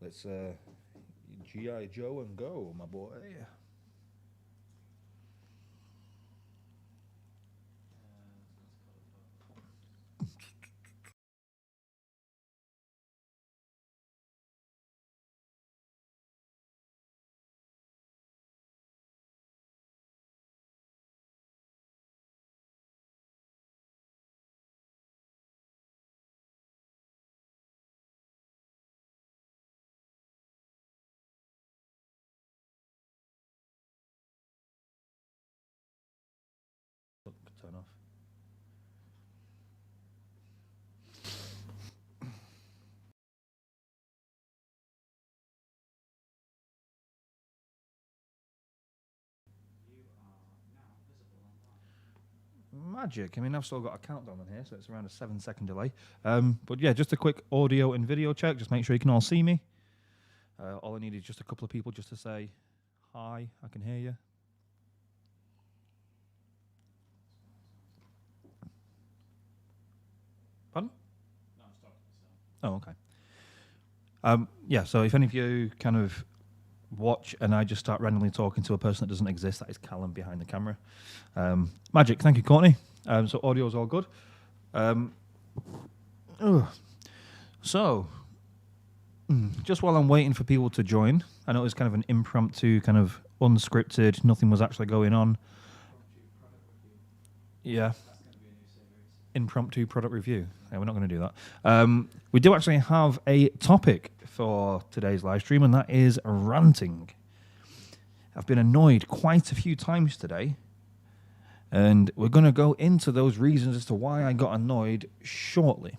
Let's G.I. Joe and go, my boy. Look, turn off. Magic. I mean, I've still got a countdown on here, so it's around a 7-second delay. But yeah, just a quick audio and video check. Just make sure you can all see me. All I need is just a couple of people just to say hi. I can hear you. Pardon? No, I'm talking to myself. Oh, okay. Yeah, so if any of you kind of watch and I just start randomly talking to a person that doesn't exist, that is Callum behind the camera. Magic. Thank you, Courtney. So audio is all good. So, just while I'm waiting for people to join, I know it was kind of an impromptu, kind of unscripted, nothing was actually going on. Yeah. Impromptu product review. Yeah, we're not going to do that. We do actually have a topic for today's live stream, and that is ranting. I've been annoyed quite a few times today, and we're going to go into those reasons as to why I got annoyed shortly.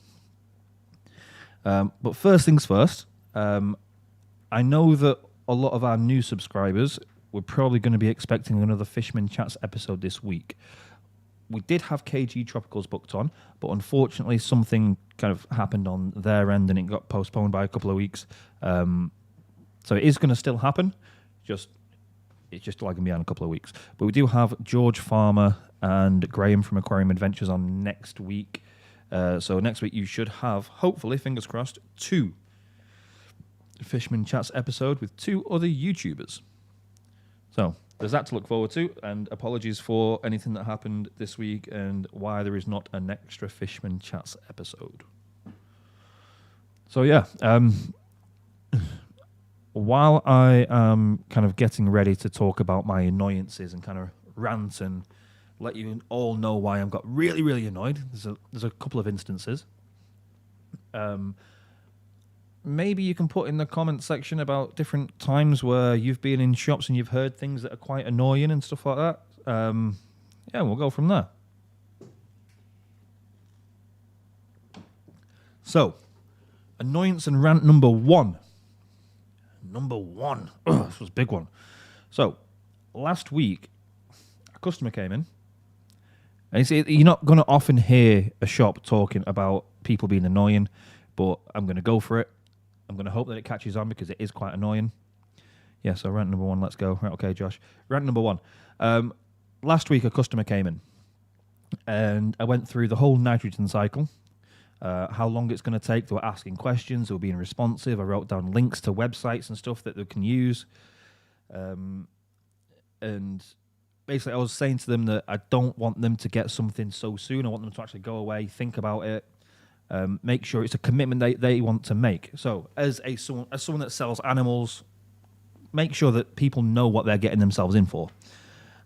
But first things first, I know that a lot of our new subscribers were probably going to be expecting another Fishman Chats episode this week. We did have KG Tropicals booked on, but unfortunately something kind of happened on their end and it got postponed by a couple of weeks. So it is going to still happen, it's just lagging behind a couple of weeks. But we do have George Farmer and Graham from Aquarium Adventures on next week. So next week you should have, hopefully, fingers crossed, 2 Fishman Chats episode with 2 other YouTubers. So there's that to look forward to, and apologies for anything that happened this week and why there is not an extra Fishman Chats episode. So yeah, while I am kind of getting ready to talk about my annoyances and kind of rant and let you all know why I'm got really, really annoyed, there's a couple of instances. Maybe you can put in the comment section about different times where you've been in shops and you've heard things that are quite annoying and stuff like that. Yeah, we'll go from there. So, annoyance and rant number 1. This was a big one. So, last week, a customer came in. And you see, you're not going to often hear a shop talking about people being annoying, but I'm going to go for it. I'm going to hope that it catches on because it is quite annoying. Yeah, so rant number 1, let's go. Right, okay, Josh. Rant number 1. Last week, a customer came in, and I went through the whole nitrogen cycle, how long it's going to take. They were asking questions. They were being responsive. I wrote down links to websites and stuff that they can use. And basically, I was saying to them that I don't want them to get something so soon. I want them to actually go away, think about it, make sure it's a commitment they want to make. So as someone that sells animals, make sure that people know what they're getting themselves in for.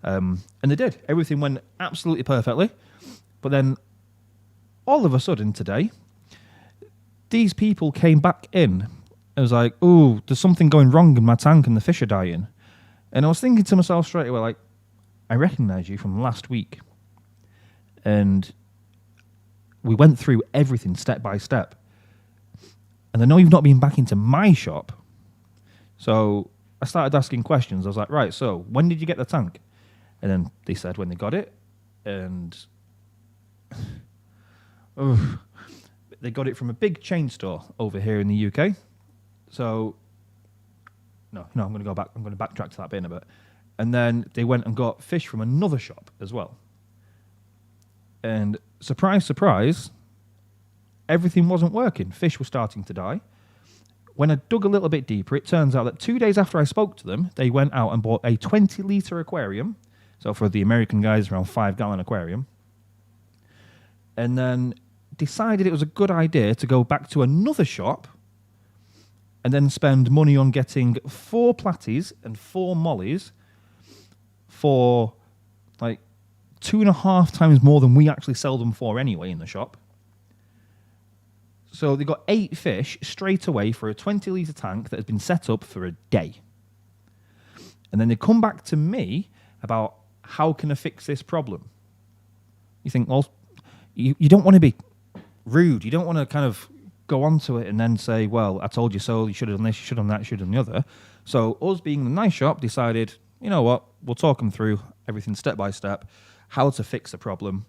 And they did. Everything went absolutely perfectly. But then all of a sudden today, these people came back in. I was like, ooh, there's something going wrong in my tank and the fish are dying. And I was thinking to myself straight away, like, I recognise you from last week. And we went through everything step by step. And I know you've not been back into my shop. So I started asking questions. I was like, right, so when did you get the tank? And then they said when they got it. And they got it from a big chain store over here in the UK. So, no, I'm going to go back. I'm going to backtrack to that bit in a bit. And then they went and got fish from another shop as well. And surprise, surprise, everything wasn't working. Fish were starting to die. when I dug a little bit deeper, it turns out that 2 days after I spoke to them, they went out and bought a 20-litre aquarium. So for the American guys, around 5-gallon aquarium. And then decided it was a good idea to go back to another shop and then spend money on getting 4 platies and 4 mollies for like 2.5 times more than we actually sell them for anyway in the shop. So they got 8 fish straight away for a 20-litre tank that has been set up for a day. And then they come back to me about how can I fix this problem. You think, well, you don't want to be rude. You don't want to kind of go onto it and then say, well, I told you so, you should have done this, you should have done that, you should have done the other. So us being the nice shop decided, you know what, we'll talk them through everything step by step, how to fix the problem,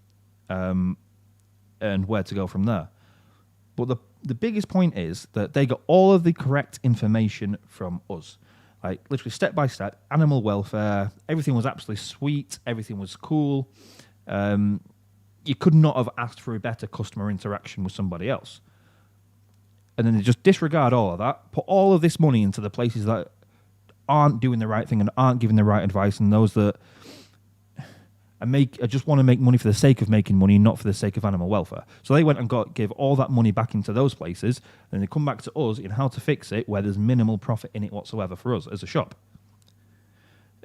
and where to go from there. But the biggest point is that they got all of the correct information from us. Like, literally step by step, animal welfare, everything was absolutely sweet, everything was cool. You could not have asked for a better customer interaction with somebody else. And then they just disregard all of that, put all of this money into the places that aren't doing the right thing and aren't giving the right advice, and those that I just want to make money for the sake of making money, not for the sake of animal welfare. So they went and gave all that money back into those places, and they come back to us in how to fix it, where there's minimal profit in it whatsoever for us as a shop.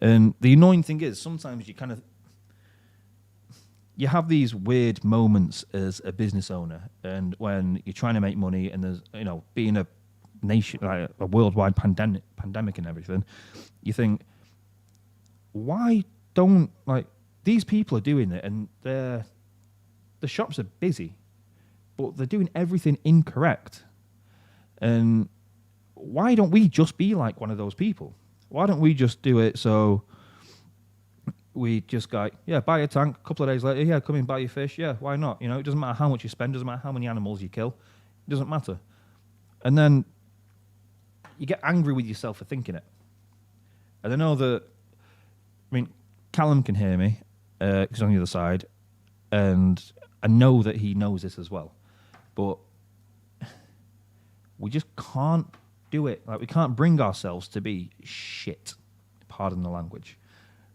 And the annoying thing is, sometimes you have these weird moments as a business owner, and when you're trying to make money, and there's, being a nation, like a worldwide pandemic and everything, you think, why don't, these people are doing it, and the shops are busy, but they're doing everything incorrect. And why don't we just be like one of those people? Why don't we just do it so we just go, yeah, buy a tank, a couple of days later, yeah, come in, buy your fish, yeah, why not? It doesn't matter how much you spend, doesn't matter how many animals you kill, it doesn't matter. And then you get angry with yourself for thinking it. And I know that, Callum can hear me, because he's on the other side, and I know that he knows this as well. But we just can't do it. We can't bring ourselves to be shit, pardon the language.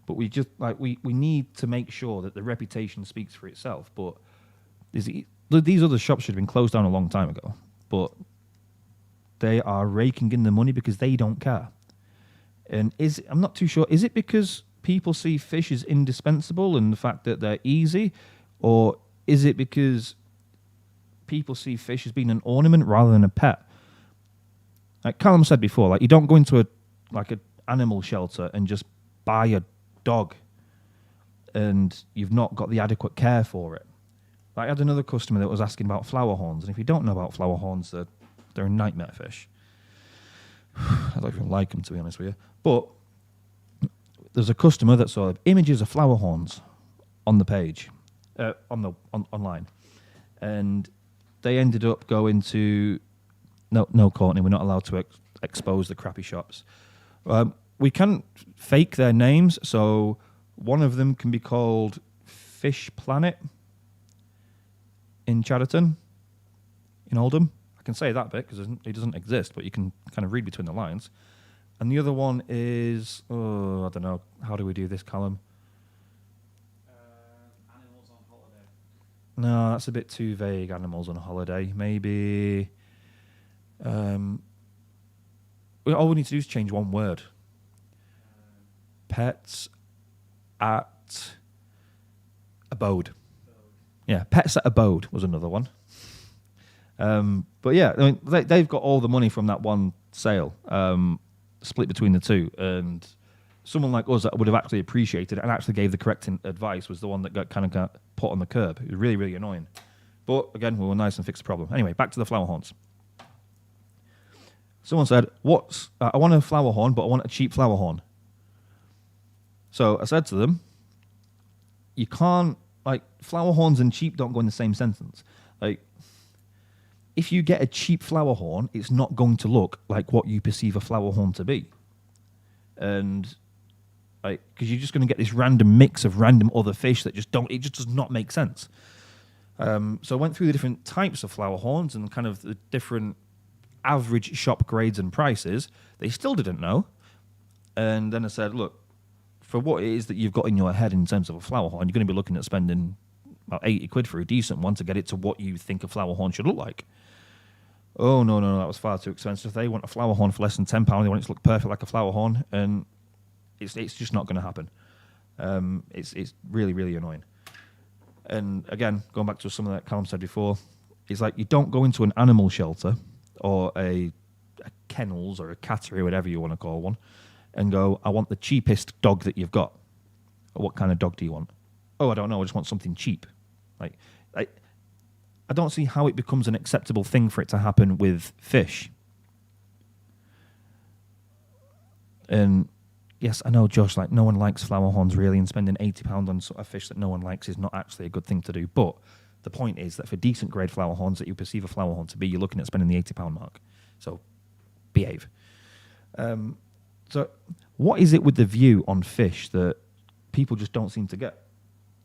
But we just, we need to make sure that the reputation speaks for itself. But these other shops should have been closed down a long time ago. But they are raking in the money because they don't care. And I'm not too sure, is it because people see fish as indispensable and the fact that they're easy, or is it because people see fish as being an ornament rather than a pet? Like Callum said before, you don't go into an animal shelter and just buy a dog and you've not got the adequate care for it. I had another customer that was asking about flower horns, and if you don't know about flower horns, they're a nightmare fish. I don't even like them, to be honest with you. But there's a customer that saw images of flower horns on the page, online, and they ended up going to no, Courtney, we're not allowed to expose the crappy shops. We can fake their names, so one of them can be called Fish Planet in Chadderton, in Oldham. I can say that bit because it doesn't exist, but you can kind of read between the lines. And the other one is, I don't know, how do we do this, Callum? Animals on holiday. No, that's a bit too vague, animals on holiday. Maybe, all we need to do is change one word. Pets at abode. Yeah, pets at abode was another one. But yeah, they've got all the money from that one sale, split between the two, and someone like us that would have actually appreciated it and actually gave the correct advice was the one that got put on the curb. It was really, really annoying. But again, we were nice and fixed the problem. Anyway, back to the flower horns. Someone said, I want a flower horn, but I want a cheap flower horn. So I said to them, you can't, flower horns and cheap don't go in the same sentence. If you get a cheap flower horn, it's not going to look like what you perceive a flower horn to be. And, because you're just going to get this random mix of random other fish that it just does not make sense. So I went through the different types of flower horns and kind of the different average shop grades and prices, they still didn't know. And then I said, look, for what it is that you've got in your head in terms of a flower horn, you're going to be looking at spending about 80 quid for a decent one to get it to what you think a flower horn should look like. Oh, no, that was far too expensive. They want a flower horn for less than £10. They want it to look perfect like a flower horn, and it's just not going to happen. It's really, really annoying. And again, going back to something that Callum said before, it's like you don't go into an animal shelter or a kennels or a cattery, whatever you want to call one, and go, I want the cheapest dog that you've got. Or what kind of dog do you want? Oh, I don't know. I just want something cheap. I don't see how it becomes an acceptable thing for it to happen with fish. And yes, I know, Josh, like no one likes flower horns really, and spending £80 on a fish that no one likes is not actually a good thing to do. But the point is that for decent grade flower horns that you perceive a flower horn to be, you're looking at spending the £80 mark. So behave. So what is it with the view on fish that people just don't seem to get?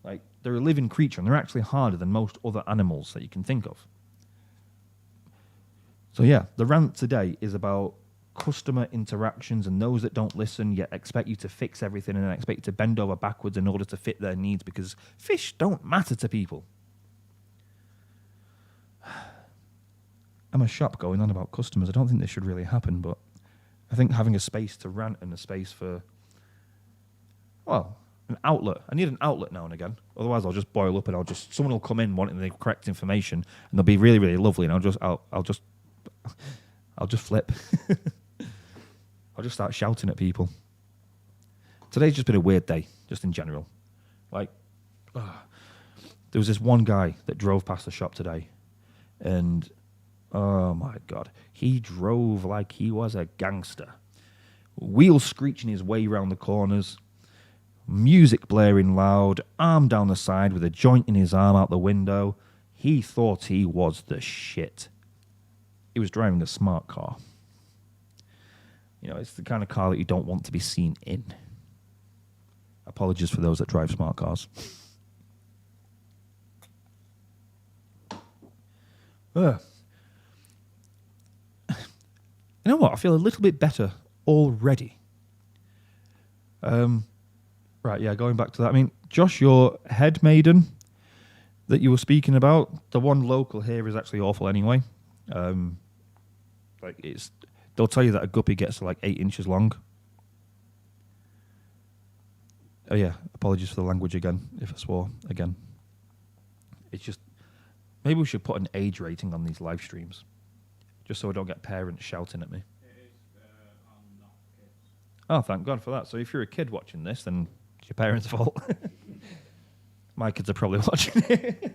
Like, they're a living creature, and they're actually harder than most other animals that you can think of. So yeah, the rant today is about customer interactions and those that don't listen yet expect you to fix everything and expect you to bend over backwards in order to fit their needs, because fish don't matter to people. I'm a shop going on about customers. I don't think this should really happen, but I think having a space to rant and a space for, well, an outlet. I need an outlet now and again. Otherwise, I'll just boil up and someone will come in wanting the correct information, and they'll be really, really lovely, and I'll just flip. I'll just start shouting at people. Today's just been a weird day, just in general. Like, there was this one guy that drove past the shop today, and oh my God, he drove like he was a gangster. Wheels screeching his way round the corners, music blaring loud, arm down the side with a joint in his arm out the window. He thought he was the shit. He was driving a smart car. You know, it's the kind of car that you don't want to be seen in. Apologies for those that drive smart cars. You know what? I feel a little bit better already. Right, yeah, going back to that. I mean, Josh, your head maiden that you were speaking about, the one local here is actually awful anyway. They'll tell you that a guppy gets to like 8 inches long. Oh yeah, apologies for the language again, if I swore again. It's just, maybe we should put an age rating on these live streams, just so I don't get parents shouting at me. I'm not kids. Oh, thank God for that. So if you're a kid watching this, then it's your parents' fault. My kids are probably watching it.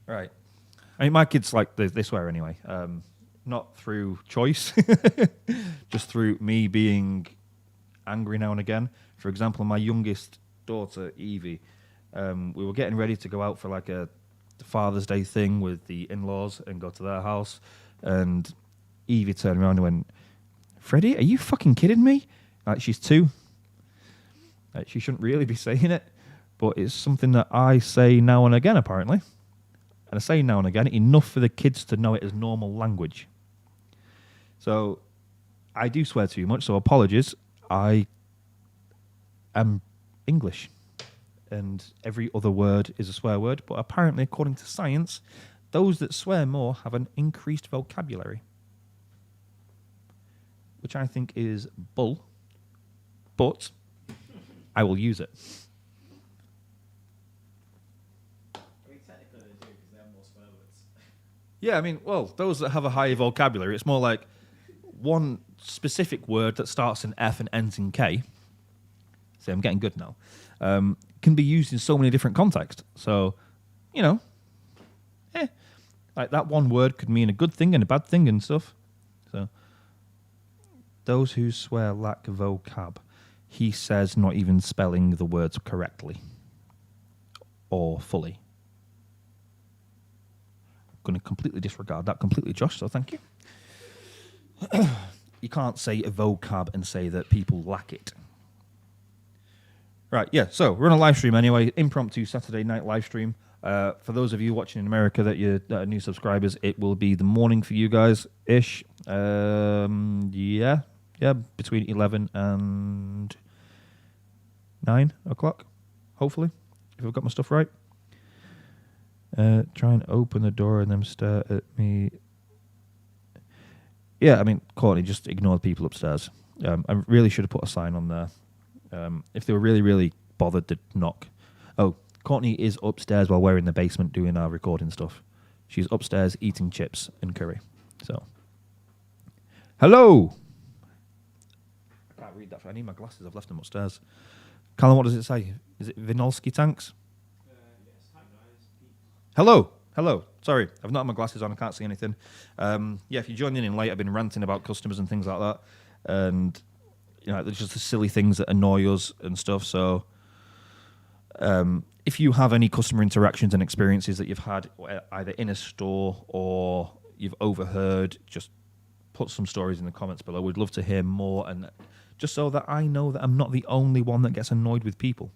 Right. I mean, my kids like they swear anyway. Not through choice, just through me being angry now and again. For example, my youngest daughter, Evie, we were getting ready to go out for like a Father's Day thing with the in-laws and go to their house. And Evie turned around and went, "Freddie, are you fucking kidding me?" Like, she's 2. Like, she shouldn't really be saying it, but it's something that I say now and again, apparently. And I say now and again, enough for the kids to know it as normal language. So I do swear too much, so apologies. I am English, and every other word is a swear word, but apparently, according to science, those that swear more have an increased vocabulary, which I think is bull, but I will use it. Technically they do, because they have more swear words. Yeah, I mean, well, those that have a higher vocabulary, it's more like one specific word that starts in F and ends in K. See, I'm getting good now. Can be used in so many different contexts. So, you know, like that one word could mean a good thing and a bad thing and stuff. So, those who swear lack vocab. He says not even spelling the words correctly or fully. I'm going to completely disregard that completely, Josh, so thank you. You can't say a vocab and say that people lack it. Right, yeah, so we're on a live stream anyway, impromptu Saturday night live stream. For those of you watching in America that are new subscribers, it will be the morning for you guys ish. Yeah, between 11 and 9 o'clock, hopefully, if I've got my stuff right. Try and open the door and then stare at me. Yeah, I mean, Courtney, just ignore the people upstairs. I really should have put a sign on there. If they were really, really bothered, they'd knock. Oh, Courtney is upstairs while we're in the basement doing our recording stuff. She's upstairs eating chips and curry. So, hello! I can't read that. I need my glasses. I've left them upstairs. Callum, what does it say? Is it Vinolski Tanks? Yes. Hi guys. Hello. Hello. Sorry, I've not had my glasses on. I can't see anything. Yeah, if you're joining in late, I've been ranting about customers and things like that. And, you know, there's just the silly things that annoy us and stuff. So, if you have any customer interactions and experiences that you've had either in a store or you've overheard, just put some stories in the comments below. We'd love to hear more, and just so that I know that I'm not the only one that gets annoyed with people.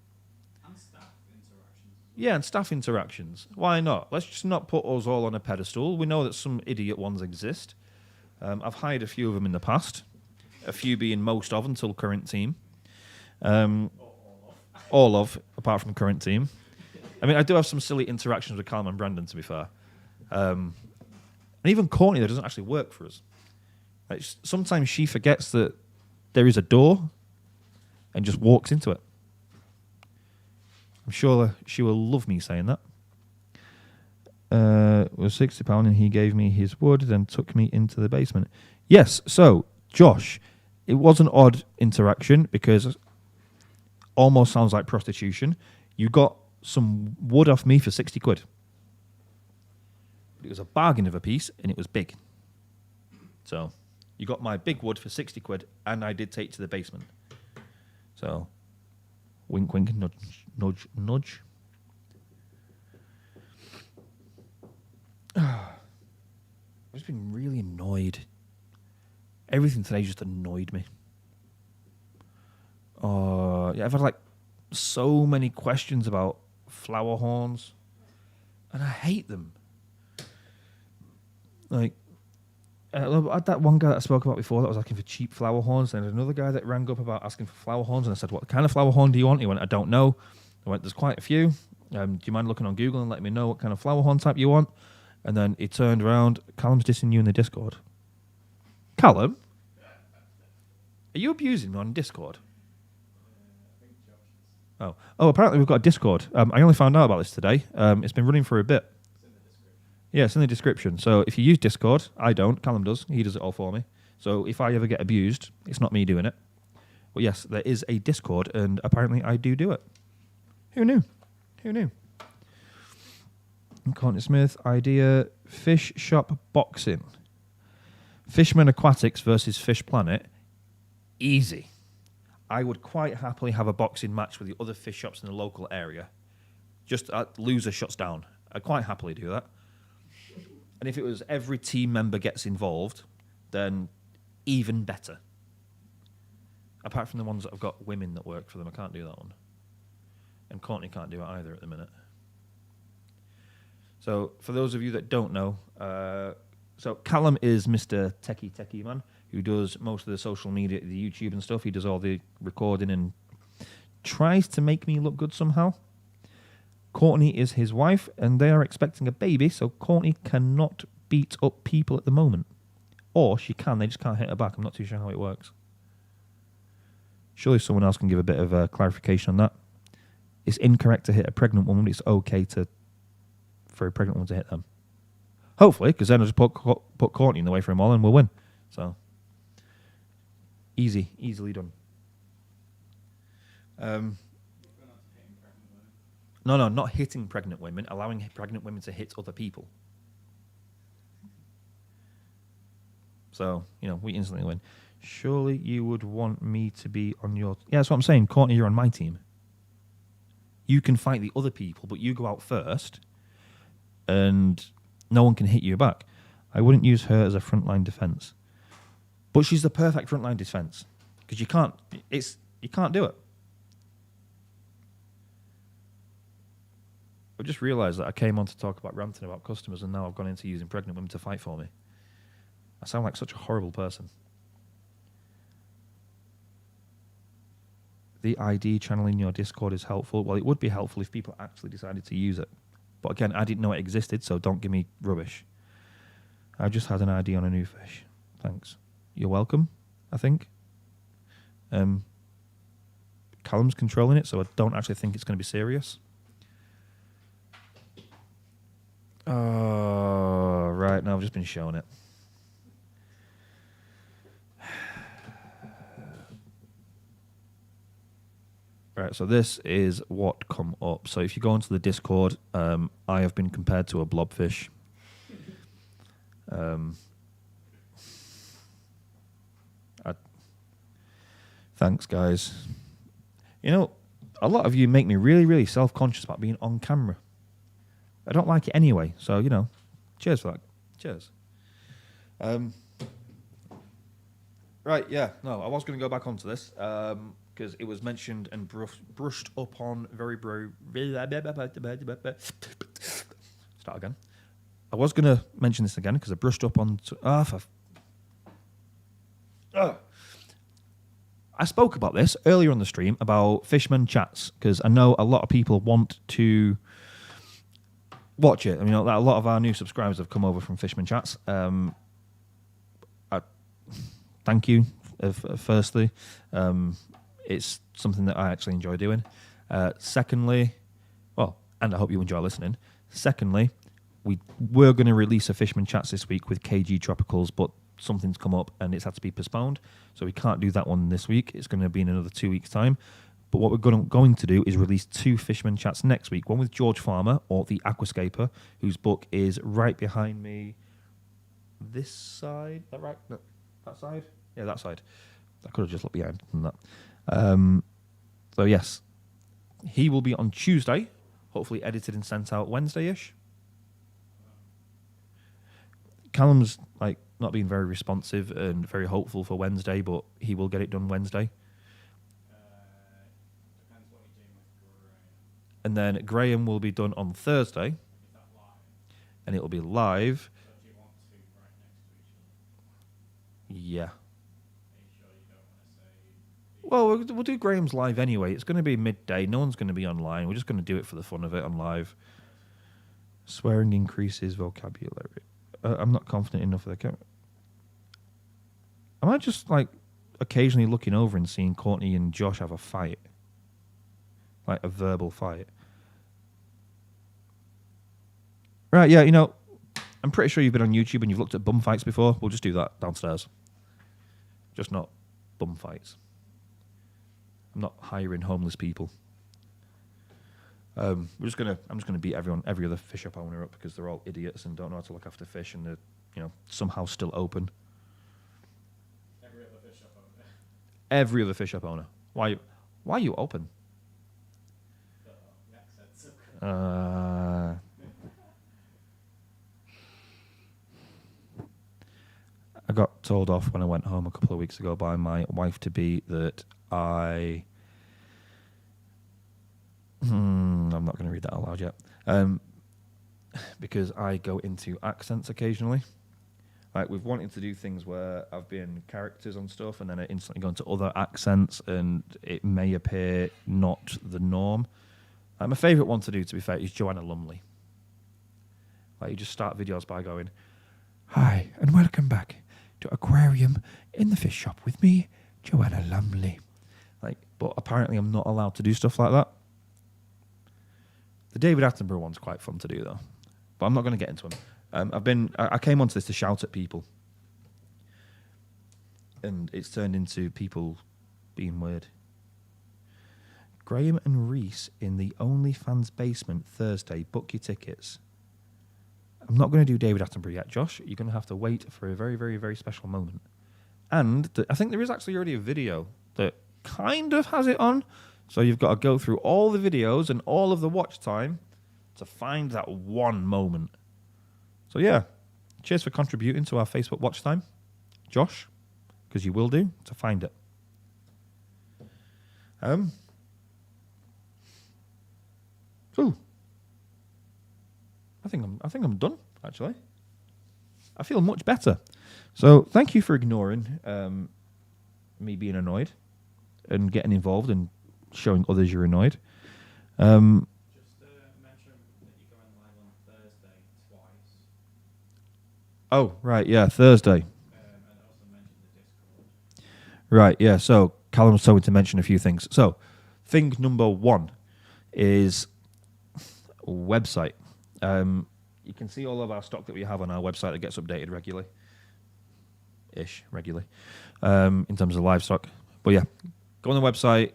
And staff interactions. Yeah, and staff interactions. Why not? Let's just not put us all on a pedestal. We know that some idiot ones exist. I've hired a few of them in the past, a few being most of until current team. All of, apart from current team. I mean, I do have some silly interactions with Callum and Brandon, to be fair. And even Courtney, that doesn't actually work for us. Like, sometimes she forgets that there is a door and just walks into it. I'm sure she will love me saying that. It was £60 and he gave me his wood, then took me into the basement. Yes, so, Josh, it was an odd interaction because almost sounds like prostitution. You got some wood off me for 60 quid. It was a bargain of a piece and it was big. So you got my big wood for 60 quid and I did take it to the basement. So wink, wink, nudge, nudge, nudge. I've just been really annoyed. Everything today just annoyed me. Yeah, I've had like so many questions about flower horns, and I hate them. Like, I had that one guy that I spoke about before that was asking for cheap flower horns, and another guy that rang up about asking for flower horns, and I said, "What kind of flower horn do you want?" He went, "I don't know." I went, "There's quite a few. Do you mind looking on Google and letting me know what kind of flower horn type you want?" And then he turned around. Callum's dissing you in the Discord. Callum, are you abusing me on Discord? Oh, apparently we've got a Discord. I only found out about this today. It's been running for a bit. It's in the description. Yeah, it's in the description. So if you use Discord, I don't. Callum does. He does it all for me. So if I ever get abused, it's not me doing it. But yes, there is a Discord, and apparently I do it. Who knew? Who knew? Courtney Smith, idea, fish shop boxing. Fishman Aquatics versus Fish Planet. Easy. I would quite happily have a boxing match with the other fish shops in the local area. Just loser shuts down. I'd quite happily do that. And if it was every team member gets involved, then even better. Apart from the ones that have got women that work for them, I can't do that one. And Courtney can't do it either at the minute. So for those of you that don't know, so Callum is Mr. Techie man, who does most of the social media, the YouTube and stuff. He does all the recording and tries to make me look good somehow. Courtney is his wife, and they are expecting a baby, so Courtney cannot beat up people at the moment. Or she can, they just can't hit her back. I'm not too sure how it works. Surely someone else can give a bit of clarification on that. It's incorrect to hit a pregnant woman, but it's okay for a pregnant woman to hit them. Hopefully, because then I'll just put Courtney in the way for him all and we'll win. So, easily done. No, not hitting pregnant women, allowing pregnant women to hit other people. So, we instantly win. Surely you would want me to be on your... Yeah, that's what I'm saying. Courtney, you're on my team. You can fight the other people, but you go out first, and no one can hit you back. I wouldn't use her as a frontline defense. But she's the perfect frontline defense. Because you can't do it. I've just realised that I came on to talk about ranting about customers, and now I've gone into using pregnant women to fight for me. I sound like such a horrible person. The ID channel in your Discord is helpful. Well, it would be helpful if people actually decided to use it. But again, I didn't know it existed, so don't give me rubbish. I just had an ID on a new fish. Thanks. You're welcome, I think. Callum's controlling it, so I don't actually think it's going to be serious. Oh, right. No, I've just been shown it. Right, so this is what come up. So if you go into the Discord, I have been compared to a blobfish. Thanks, guys. You know, a lot of you make me really, really self-conscious about being on camera. I don't like it anyway, so, you know, cheers for that. Cheers. Right, yeah, no, I was going to go back onto this, because it was mentioned and brushed up on very... Start again. I was going to mention this again, because I brushed up on... I spoke about this earlier on the stream about Fishman chats, because I know a lot of people want to watch it. I mean, a lot of our new subscribers have come over from Fishman chats. Thank you, firstly. It's something that I actually enjoy doing. Secondly, and I hope you enjoy listening. Secondly, we were going to release a Fishman chats this week with KG Tropicals, but something's come up and it's had to be postponed, so we can't do that one this week. It's going to be in another 2 weeks' time. But what we're going to do is release 2 Fishman chats next week. One with George Farmer, or the Aquascaper, whose book is right behind me. This side? That right? No, that side? Yeah, that side. I could have just looked behind than that. So yes, he will be on Tuesday, hopefully edited and sent out Wednesday-ish. Callum's not being very responsive and very hopeful for Wednesday, but he will get it done Wednesday. Depends what you're doing with Graham. And then Graham will be done on Thursday. Is that live? And it will be live. So do you want to right next to each other? Yeah. Are you sure you don't want to say... Well, we'll do Graham's live anyway. It's going to be midday. No one's going to be online. We're just going to do it for the fun of it on live. Swearing increases vocabulary. I'm not confident enough of the camera. Am I just occasionally looking over and seeing Courtney and Josh have a fight? Like a verbal fight. Right, yeah, I'm pretty sure you've been on YouTube and you've looked at bum fights before. We'll just do that downstairs. Just not bum fights. I'm not hiring homeless people. I'm just gonna beat every other fish shop owner up because they're all idiots and don't know how to look after fish and they're somehow still open. Every other fish shop owner. Every other fish shop owner. Why are you open? The accents. I got told off when I went home a couple of weeks ago by my wife-to-be that I'm not going to read that out loud yet. Because I go into accents occasionally. We've wanted to do things where I've been characters on stuff and then I instantly go into other accents and it may appear not the norm. My favourite one to do, to be fair, is Joanna Lumley. You just start videos by going, "Hi, and welcome back to Aquarium in the Fish Shop with me, Joanna Lumley." But apparently I'm not allowed to do stuff like that. The David Attenborough one's quite fun to do, though. But I'm not going to get into them. I came onto this to shout at people. And it's turned into people being weird. Graham and Reese in the OnlyFans basement Thursday. Book your tickets. I'm not going to do David Attenborough yet, Josh. You're going to have to wait for a very, very, very special moment. And I think there is actually already a video that kind of has it on. So you've got to go through all the videos and all of the watch time to find that one moment. So yeah, cheers for contributing to our Facebook watch time, Josh, because you will do to find it. Ooh. I think I'm done. Actually, I feel much better. So thank you for ignoring me being annoyed and getting involved and showing others you're annoyed. Just mention that you're going live on Thursday twice. Oh, right, yeah, Thursday. And also mention the Discord. Right, yeah. So Callum's told me to mention a few things. So, thing number one is website. You can see all of our stock that we have on our website that gets updated regularly, in terms of livestock. But yeah, go on the website.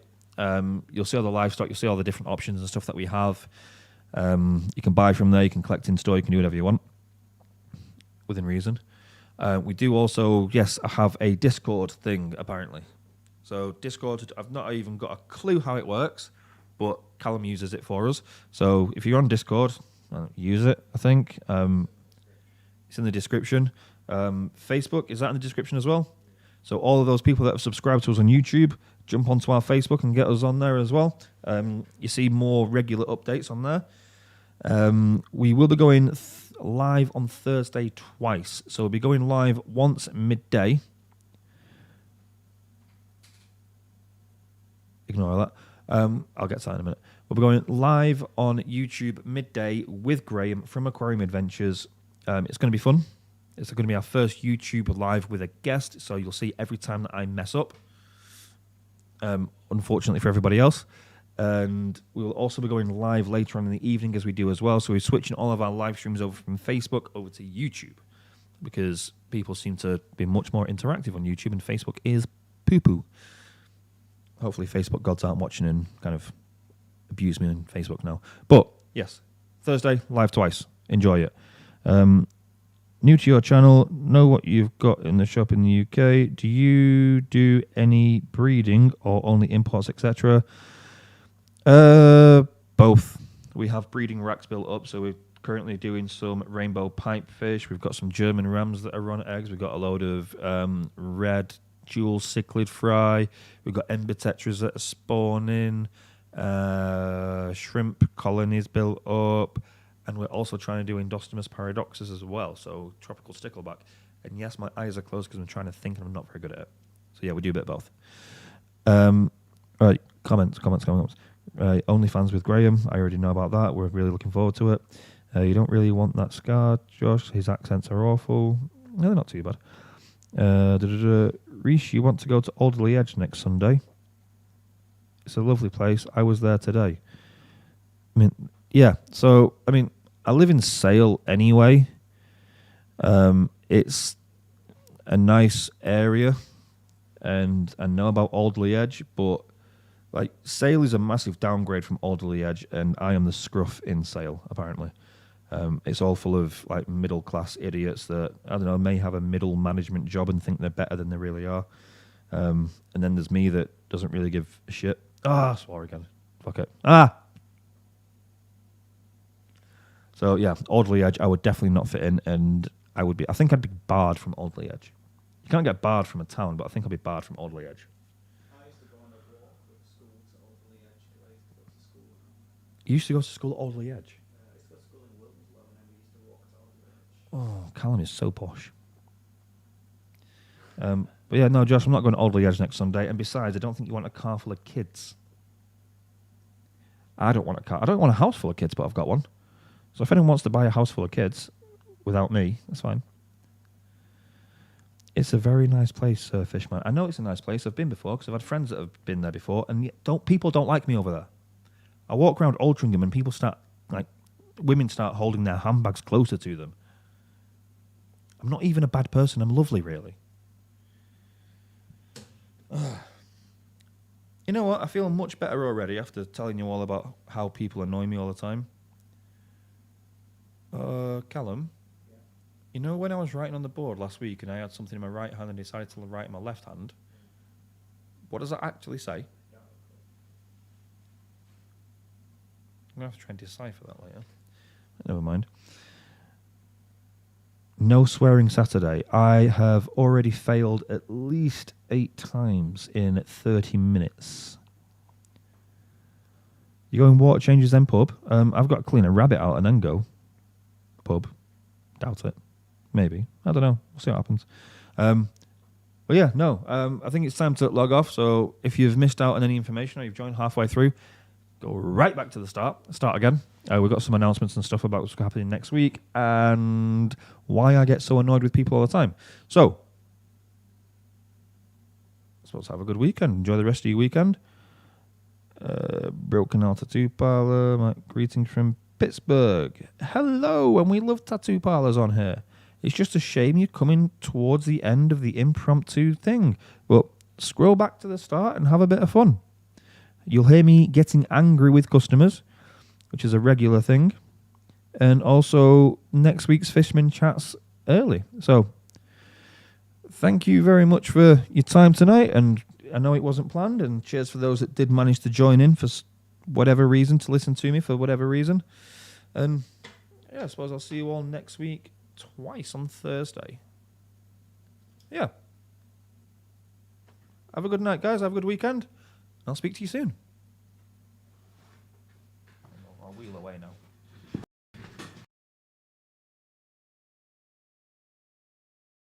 You'll see all the livestock. You'll see all the different options and stuff that we have. You can buy from there. You can collect in store. You can do whatever you want within reason. We do also, yes, I have a Discord thing, apparently. So Discord, I've not even got a clue how it works, but Callum uses it for us. So if you're on Discord, use it, I think. It's in the description. Facebook, is that in the description as well? So all of those people that have subscribed to us on YouTube, jump onto our Facebook and get us on there as well. You see more regular updates on there. We will be going live on Thursday twice. So we'll be going live once midday. Ignore that. I'll get to that in a minute. We'll be going live on YouTube midday with Graham from Aquarium Adventures. It's going to be fun. It's going to be our first YouTube live with a guest, so you'll see every time that I mess up. Unfortunately for everybody else. And we will also be going live later on in the evening as we do as well. So we're switching all of our live streams over from Facebook over to YouTube because people seem to be much more interactive on YouTube and Facebook is poo-poo. Hopefully Facebook gods aren't watching and kind of abuse me on Facebook now. But yes, Thursday, live twice. Enjoy it. New to your channel, know what you've got in the shop in the UK. Do you do any breeding or only imports, etc.? Both. We have breeding racks built up, so we're currently doing some rainbow pipefish. We've got some German rams that are on eggs. We've got a load of red jewel cichlid fry. We've got ember tetras that are spawning. Shrimp colonies built up. And we're also trying to do Endostomus paradoxus as well, so tropical stickleback. And yes, my eyes are closed because I'm trying to think and I'm not very good at it. So yeah, we do a bit of both. Right, comments. Right, OnlyFans with Graham. I already know about that. We're really looking forward to it. You don't really want that scar, Josh. His accents are awful. No, they're not too bad. Reese, you want to go to Alderley Edge next Sunday? It's a lovely place. I was there today. I mean, yeah. So, I mean, I live in Sale anyway. It's a nice area, and I know about Alderley Edge, but like Sale is a massive downgrade from Alderley Edge, and I am the scruff in Sale, apparently. It's all full of like middle class idiots that, I don't know, may have a middle management job and think they're better than they really are. And then there's me that doesn't really give a shit. I swore again. Fuck it. So yeah, Alderley Edge, I would definitely not fit in, and I think I'd be barred from Alderley Edge. You can't get barred from a town, but I think I'd be barred from Alderley Edge. I used to go on a walk with school to Alderley Edge because I used to go to school. You used to go to school at Alderley Edge? I used to go to school in Wilmslow, and then we used to walk to Alderley Edge. Oh, Callum is so posh. But yeah, no, Josh, I'm not going to Alderley Edge next Sunday, and besides, I don't think you want a car full of kids. I don't want a car. I don't want a house full of kids, but I've got one. So if anyone wants to buy a house full of kids without me, that's fine. It's a very nice place, Fishman. I know it's a nice place. I've been before because I've had friends that have been there before, and yet people don't like me over there. I walk around Altrincham and women start holding their handbags closer to them. I'm not even a bad person. I'm lovely, really. You know what? I feel much better already after telling you all about how people annoy me all the time. Callum, Yeah. you know when I was writing on the board last week and I had something in my right hand and decided to write in my left hand? What does that actually say? Yeah. I'm going to have to try and decipher that later. Never mind. No swearing Saturday. I have already failed at least 8 times in 30 minutes. You going water changes then pub? I've got to clean a rabbit out and then go. pub. Doubt it. Maybe. I don't know. We'll see what happens. But yeah, no. I think it's time to log off. So if you've missed out on any information or you've joined halfway through, go right back to the start. Start again. We've got some announcements and stuff about what's happening next week and why I get so annoyed with people all the time. So, I suppose have a good weekend. Enjoy the rest of your weekend. Broken Nail Tattoo Parlour. My greetings from Pittsburgh. Hello, and we love tattoo parlours on here. It's just a shame you're coming towards the end of the impromptu thing. But scroll back to the start and have a bit of fun. You'll hear me getting angry with customers, which is a regular thing. And also next week's Fishman chats early. So thank you very much for your time tonight. And I know it wasn't planned. And cheers for those that did manage to join in for whatever reason, to listen to me for whatever reason. And yeah, I suppose I'll see you all next week. Twice on Thursday. Yeah. Have a good night, guys. Have a good weekend. I'll speak to you soon. I'll wheel away now.